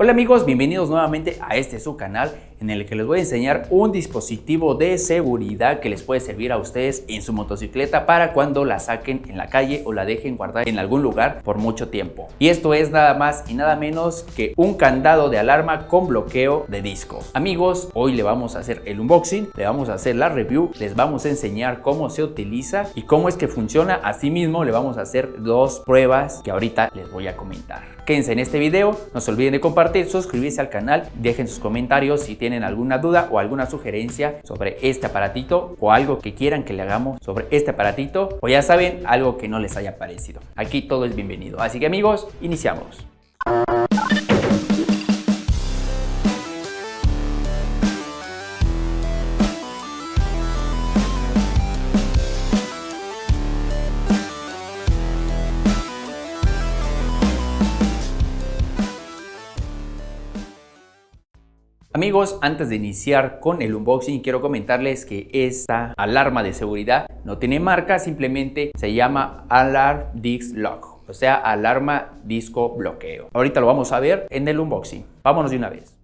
Hola amigos, bienvenidos nuevamente a su canal en el que les voy a enseñar un dispositivo de seguridad que les puede servir a ustedes en su motocicleta para cuando la saquen en la calle o la dejen guardar en algún lugar por mucho tiempo. Y esto es nada más y nada menos que un candado de alarma con bloqueo de disco. Amigos, hoy le vamos a hacer el unboxing, le vamos a hacer la review, les vamos a enseñar cómo se utiliza y cómo es que funciona. Asimismo, le vamos a hacer dos pruebas que ahorita les voy a comentar. Quédense en este video, no se olviden de compartir, suscribirse al canal, dejen sus comentarios si tienen alguna duda o alguna sugerencia sobre este aparatito o algo que quieran que le hagamos sobre este aparatito o ya saben, algo que no les haya parecido. Aquí todo es bienvenido. Así que amigos, iniciamos. Amigos, antes de iniciar con el unboxing, quiero comentarles que esta alarma de seguridad no tiene marca, simplemente se llama Alarm Disc Lock, o sea, alarma disco bloqueo. Ahorita lo vamos a ver en el unboxing. Vámonos de una vez.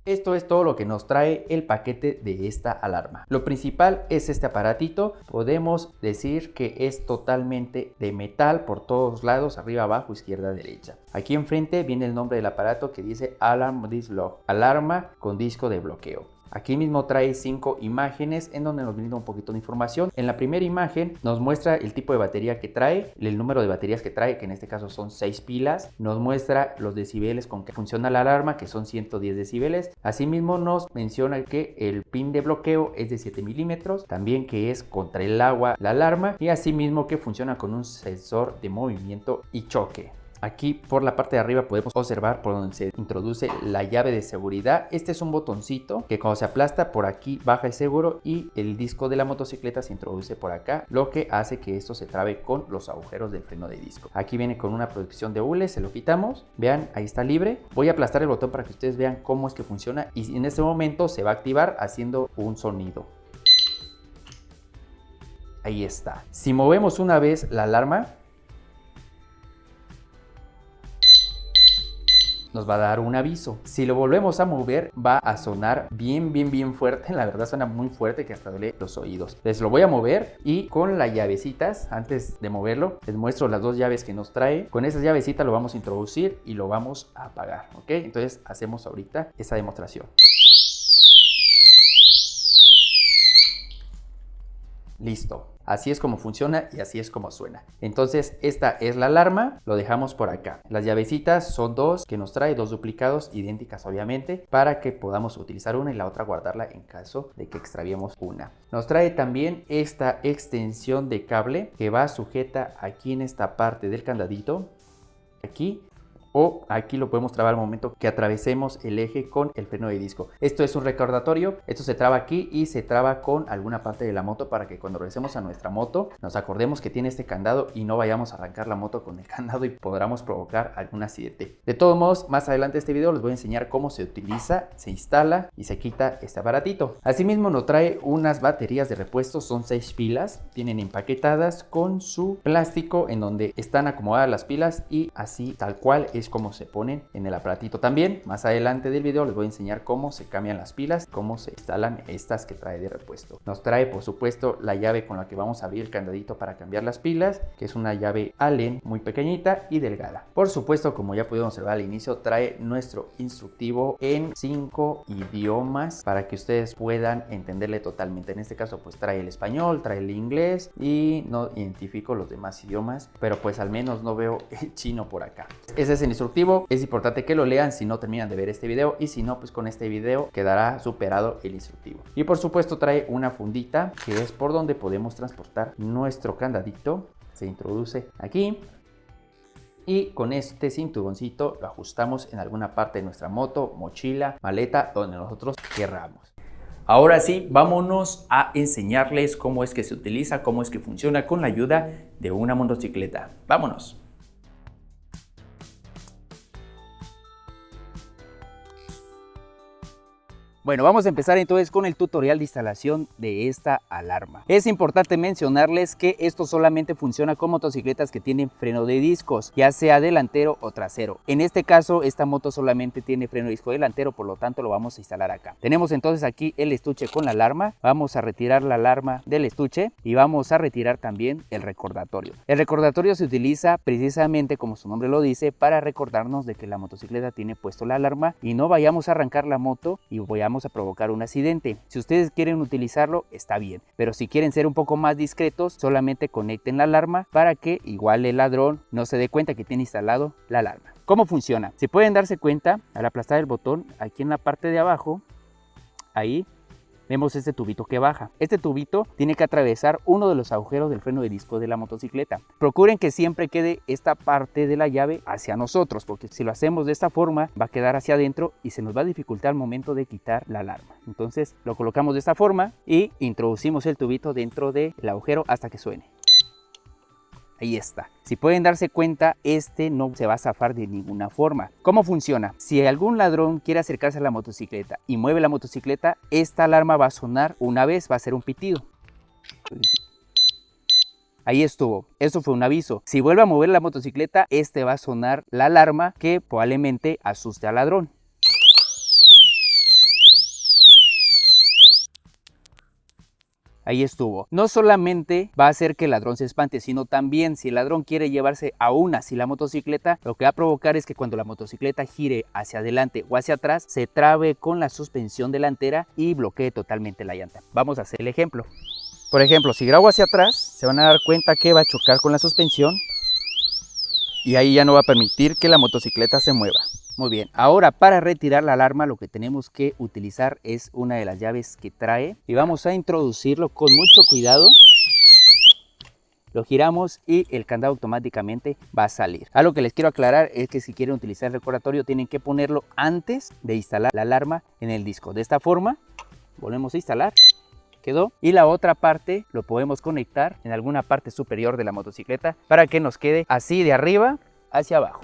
Esto es todo lo que nos trae el paquete de esta alarma. Lo principal es este aparatito. Podemos decir que es totalmente de metal por todos lados, arriba, abajo, izquierda, derecha. Aquí enfrente viene el nombre del aparato que dice Alarm Disc Lock, alarma con disco de bloqueo. Aquí mismo trae 5 imágenes en donde nos brinda un poquito de información. En la primera imagen nos muestra el tipo de batería que trae, el número de baterías que trae, que en este caso son 6 pilas. Nos muestra los decibeles con que funciona la alarma, que son 110 decibeles. Asimismo nos menciona que el pin de bloqueo es de 7 milímetros, también que es contra el agua la alarma y asimismo que funciona con un sensor de movimiento y choque. Aquí por la parte de arriba podemos observar por donde se introduce la llave de seguridad. Este es un botoncito que cuando se aplasta por aquí baja el seguro y el disco de la motocicleta se introduce por acá, lo que hace que esto se trabe con los agujeros del freno de disco. Aquí viene con una protección de hule, se lo quitamos. Vean, ahí está libre. Voy a aplastar el botón para que ustedes vean cómo es que funciona y en este momento se va a activar haciendo un sonido. Ahí está. Si movemos una vez la alarma, nos va a dar un aviso. Si lo volvemos a mover va a sonar bien fuerte. La verdad suena muy fuerte que hasta duele los oídos. Entonces lo voy a mover y con las llavecitas, antes de moverlo, les muestro las dos llaves que nos trae. Con esas llavecitas lo vamos a introducir y lo vamos a apagar, ¿ok? Entonces hacemos ahorita esa demostración. Listo. Así es como funciona y así es como suena. Entonces esta es la alarma, lo dejamos por acá. Las llavecitas son dos que nos trae, dos duplicados, idénticas obviamente, para que podamos utilizar una y la otra guardarla en caso de que extraviemos una. Nos trae también esta extensión de cable que va sujeta aquí en esta parte del candadito, aquí, o aquí lo podemos trabar al momento que atravesemos el eje con el freno de disco. Esto es un recordatorio, esto se traba aquí y se traba con alguna parte de la moto para que cuando regresemos a nuestra moto nos acordemos que tiene este candado y no vayamos a arrancar la moto con el candado y podamos provocar algún accidente. De todos modos, más adelante en este video les voy a enseñar cómo se utiliza, se instala y se quita este aparatito. Asimismo nos trae unas baterías de repuesto, son 6 pilas, tienen empaquetadas con su plástico en donde están acomodadas las pilas y así tal cual es como se ponen en el aparatito. También más adelante del video les voy a enseñar cómo se cambian las pilas, cómo se instalan estas que trae de repuesto. Nos trae por supuesto la llave con la que vamos a abrir el candadito para cambiar las pilas, que es una llave Allen muy pequeñita y delgada. Por supuesto, como ya pudieron observar al inicio, trae nuestro instructivo en 5 idiomas para que ustedes puedan entenderle totalmente. En este caso pues trae el español, trae el inglés y no identifico los demás idiomas, pero pues al menos no veo el chino por acá. Ese es el instructivo, es importante que lo lean si no terminan de ver este video, y si no pues con este video quedará superado el instructivo. Y por supuesto trae una fundita que es por donde podemos transportar nuestro candadito. Se introduce aquí y con este cinturoncito lo ajustamos en alguna parte de nuestra moto, mochila, maleta, donde nosotros querramos. Ahora sí, vámonos a enseñarles cómo es que se utiliza, cómo es que funciona con la ayuda de una motocicleta. ¡Vámonos! Bueno, vamos a empezar entonces con el tutorial de instalación de esta alarma. Es importante mencionarles que esto solamente funciona con motocicletas que tienen freno de discos, ya sea delantero o trasero. En este caso, esta moto solamente tiene freno de disco delantero, por lo tanto lo vamos a instalar acá. Tenemos entonces aquí el estuche con la alarma. Vamos a retirar la alarma del estuche y vamos a retirar también el recordatorio. El recordatorio se utiliza precisamente, como su nombre lo dice, para recordarnos de que la motocicleta tiene puesto la alarma y no vayamos a arrancar la moto y vayamos a provocar un accidente. Si ustedes quieren utilizarlo, está bien, pero si quieren ser un poco más discretos, solamente conecten la alarma para que igual el ladrón no se dé cuenta que tiene instalado la alarma. ¿Cómo funciona? Si pueden darse cuenta, al aplastar el botón aquí en la parte de abajo, ahí vemos este tubito que baja. Este tubito tiene que atravesar uno de los agujeros del freno de disco de la motocicleta. Procuren que siempre quede esta parte de la llave hacia nosotros, porque si lo hacemos de esta forma va a quedar hacia adentro y se nos va a dificultar al momento de quitar la alarma. Entonces lo colocamos de esta forma y introducimos el tubito dentro del agujero hasta que suene. Ahí está. Si pueden darse cuenta, este no se va a zafar de ninguna forma. ¿Cómo funciona? Si algún ladrón quiere acercarse a la motocicleta y mueve la motocicleta, esta alarma va a sonar una vez, va a ser un pitido. Ahí estuvo, eso fue un aviso. Si vuelve a mover la motocicleta, este va a sonar la alarma que probablemente asuste al ladrón. Ahí estuvo. No solamente va a hacer que el ladrón se espante, sino también si el ladrón quiere llevarse aún así la motocicleta, lo que va a provocar es que cuando la motocicleta gire hacia adelante o hacia atrás, se trabe con la suspensión delantera y bloquee totalmente la llanta. Vamos a hacer el ejemplo. Por ejemplo, si grabo hacia atrás, se van a dar cuenta que va a chocar con la suspensión y ahí ya no va a permitir que la motocicleta se mueva. Muy bien, ahora para retirar la alarma lo que tenemos que utilizar es una de las llaves que trae y vamos a introducirlo con mucho cuidado. Lo giramos y el candado automáticamente va a salir. Algo que les quiero aclarar es que si quieren utilizar el recordatorio tienen que ponerlo antes de instalar la alarma en el disco. De esta forma, volvemos a instalar. Quedó. Y la otra parte lo podemos conectar en alguna parte superior de la motocicleta para que nos quede así de arriba hacia abajo.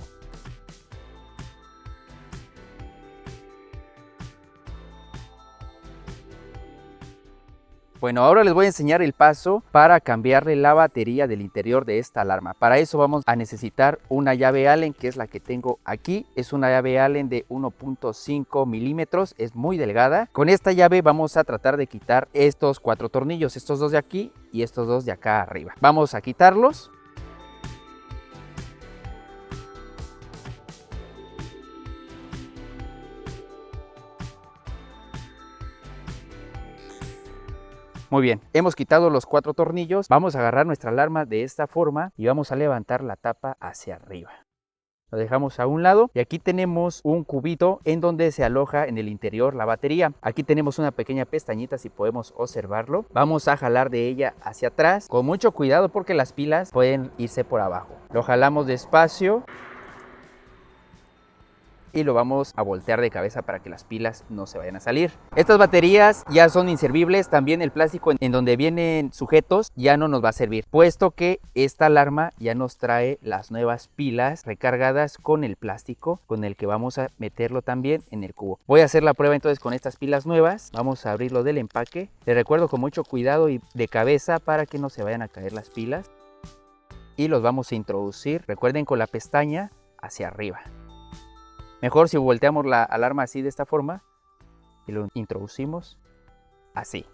Bueno, ahora les voy a enseñar el paso para cambiarle la batería del interior de esta alarma. Para eso vamos a necesitar una llave Allen, que es la que tengo aquí. Es una llave Allen de 1.5 milímetros, es muy delgada. Con esta llave vamos a tratar de quitar estos 4 tornillos, estos 2 de aquí y estos 2 de acá arriba. Vamos a quitarlos. Muy bien, hemos quitado los 4 tornillos, vamos a agarrar nuestra alarma de esta forma y vamos a levantar la tapa hacia arriba. Lo dejamos a un lado y aquí tenemos un cubito en donde se aloja en el interior la batería. Aquí tenemos una pequeña pestañita si podemos observarlo. Vamos a jalar de ella hacia atrás con mucho cuidado porque las pilas pueden irse por abajo. Lo jalamos despacio. y lo vamos a voltear de cabeza para que las pilas no se vayan a salir. Estas baterías ya son inservibles, también el plástico en donde vienen sujetos ya no nos va a servir, puesto que esta alarma ya nos trae las nuevas pilas recargadas con el plástico con el que vamos a meterlo también en el cubo. Voy a hacer la prueba entonces con estas pilas nuevas. Vamos a abrirlo del empaque. Les recuerdo con mucho cuidado y de cabeza para que no se vayan a caer las pilas. Y los vamos a introducir, recuerden, con la pestaña hacia arriba. Mejor si volteamos la alarma así de esta forma y lo introducimos así.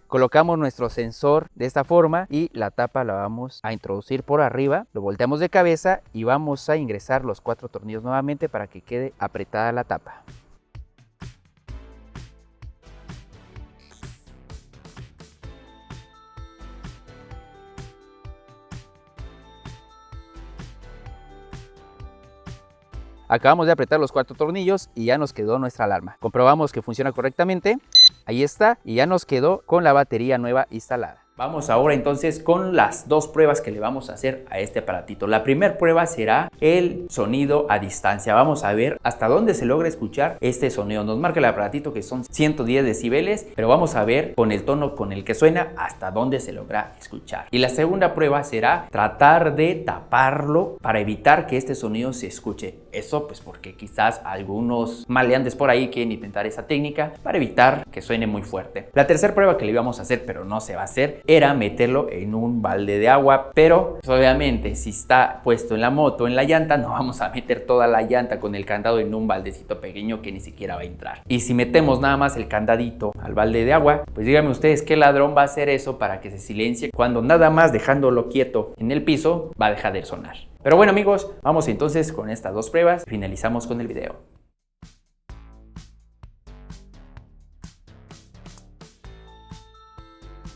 Colocamos nuestro sensor de esta forma y la tapa la vamos a introducir por arriba. Lo volteamos de cabeza y vamos a ingresar los 4 tornillos nuevamente para que quede apretada la tapa. Acabamos de apretar los 4 tornillos y ya nos quedó nuestra alarma. Comprobamos que funciona correctamente. Ahí está, y ya nos quedó con la batería nueva instalada. Vamos ahora entonces con las 2 pruebas que le vamos a hacer a este aparatito. La primera prueba será el sonido a distancia. Vamos a ver hasta dónde se logra escuchar este sonido. Nos marca el aparatito que son 110 decibeles, pero vamos a ver con el tono con el que suena hasta dónde se logra escuchar. Y la segunda prueba será tratar de taparlo para evitar que este sonido se escuche. Eso pues porque quizás algunos maleantes por ahí quieren intentar esa técnica para evitar que suene muy fuerte. La tercera prueba que le íbamos a hacer, pero no se va a hacer, era meterlo en un balde de agua, pero pues, obviamente si está puesto en la moto, en la llanta, no vamos a meter toda la llanta con el candado en un baldecito pequeño que ni siquiera va a entrar. Y si metemos nada más el candadito al balde de agua, pues díganme ustedes qué ladrón va a hacer eso para que se silencie cuando nada más dejándolo quieto en el piso va a dejar de sonar. Pero bueno amigos, vamos entonces con estas 2 pruebas, finalizamos con el video.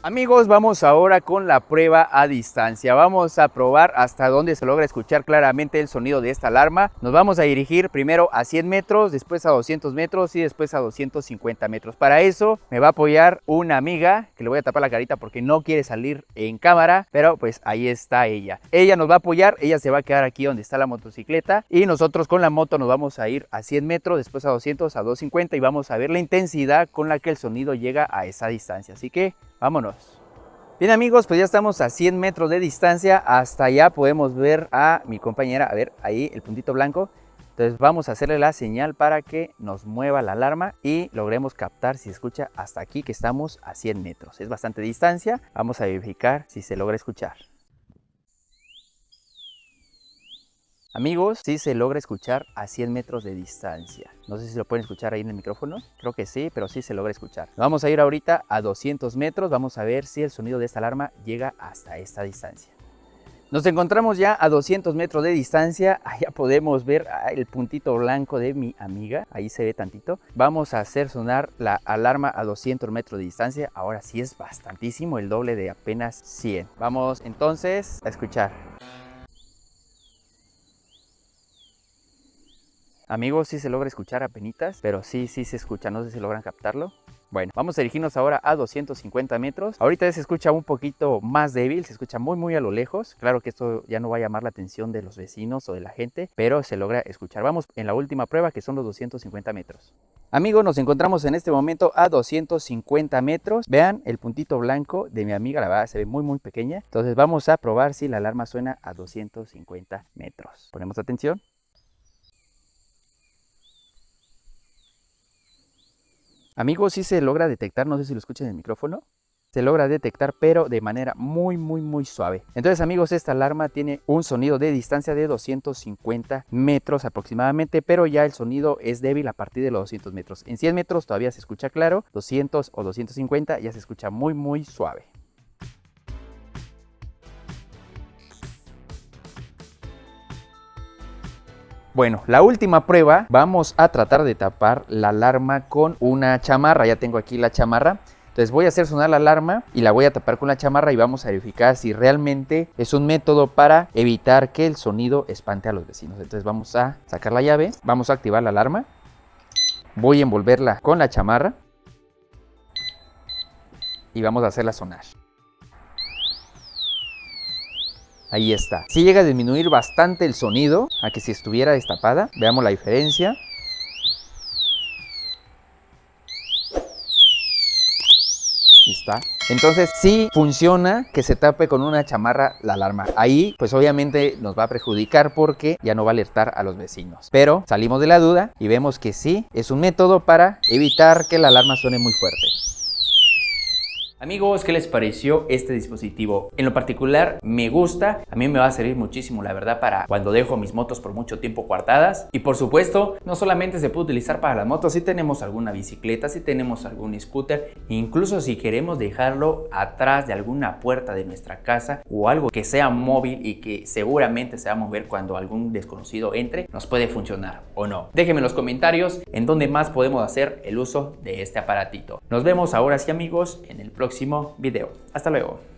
Amigos, vamos ahora con la prueba a distancia. Vamos a probar hasta dónde se logra escuchar claramente el sonido de esta alarma. Nos vamos a dirigir primero a 100 metros, después a 200 metros y después a 250 metros. Para eso me va a apoyar una amiga, que le voy a tapar la carita porque no quiere salir en cámara, pero pues ahí está ella. Ella nos va a apoyar, ella se va a quedar aquí donde está la motocicleta y nosotros con la moto nos vamos a ir a 100 metros, después a 200, a 250 y vamos a ver la intensidad con la que el sonido llega a esa distancia. Así que vámonos. Bien amigos, pues ya estamos a 100 metros de distancia. Hasta allá podemos ver a mi compañera, a ver ahí el puntito blanco. Entonces vamos a hacerle la señal para que nos mueva la alarma y logremos captar si se escucha hasta aquí, que estamos a 100 metros. Es bastante distancia, vamos a verificar si se logra escuchar. Amigos, sí se logra escuchar a 100 metros de distancia. No sé si lo pueden escuchar ahí en el micrófono. Creo que sí, pero sí se logra escuchar. Vamos a ir ahorita a 200 metros. Vamos a ver si el sonido de esta alarma llega hasta esta distancia. Nos encontramos ya a 200 metros de distancia. Allá podemos ver el puntito blanco de mi amiga. Ahí se ve tantito. Vamos a hacer sonar la alarma a 200 metros de distancia. Ahora sí es bastantísimo, el doble de apenas 100. Vamos entonces a escuchar. Amigos, sí se logra escuchar apenitas, pero sí se escucha, no sé si logran captarlo. Bueno, vamos a dirigirnos ahora a 250 metros. Ahorita se escucha un poquito más débil, se escucha muy a lo lejos. Claro que esto ya no va a llamar la atención de los vecinos o de la gente, pero se logra escuchar. Vamos en la última prueba, que son los 250 metros. Amigos, nos encontramos en este momento a 250 metros. Vean el puntito blanco de mi amiga, la verdad se ve muy pequeña. Entonces vamos a probar si la alarma suena a 250 metros. Ponemos atención. Amigos, sí se logra detectar, no sé si lo escuchan en el micrófono. Se logra detectar, pero de manera muy suave. Entonces, amigos, esta alarma tiene un sonido de distancia de 250 metros aproximadamente, pero ya el sonido es débil a partir de los 200 metros. En 100 metros todavía se escucha claro, 200 o 250 ya se escucha muy suave. Bueno, la última prueba, vamos a tratar de tapar la alarma con una chamarra. Ya tengo aquí la chamarra. Entonces voy a hacer sonar la alarma y la voy a tapar con la chamarra y vamos a verificar si realmente es un método para evitar que el sonido espante a los vecinos. Entonces vamos a sacar la llave, vamos a activar la alarma. Voy a envolverla con la chamarra y vamos a hacerla sonar. Ahí está. Sí llega a disminuir bastante el sonido a que si estuviera destapada. Veamos la diferencia. ¿Está? Entonces sí funciona que se tape con una chamarra la alarma. Ahí pues obviamente nos va a perjudicar porque ya no va a alertar a los vecinos. Pero salimos de la duda y vemos que sí es un método para evitar que la alarma suene muy fuerte. Amigos, ¿qué les pareció este dispositivo? En lo particular me gusta, a mí me va a servir muchísimo la verdad para cuando dejo mis motos por mucho tiempo guardadas. Y por supuesto, no solamente se puede utilizar para las motos, si tenemos alguna bicicleta, si tenemos algún scooter, incluso si queremos dejarlo atrás de alguna puerta de nuestra casa o algo que sea móvil y que seguramente se va a mover cuando algún desconocido entre, nos puede funcionar o no. Déjenme en los comentarios en dónde más podemos hacer el uso de este aparatito. Nos vemos ahora sí amigos en el próximo video. Hasta luego.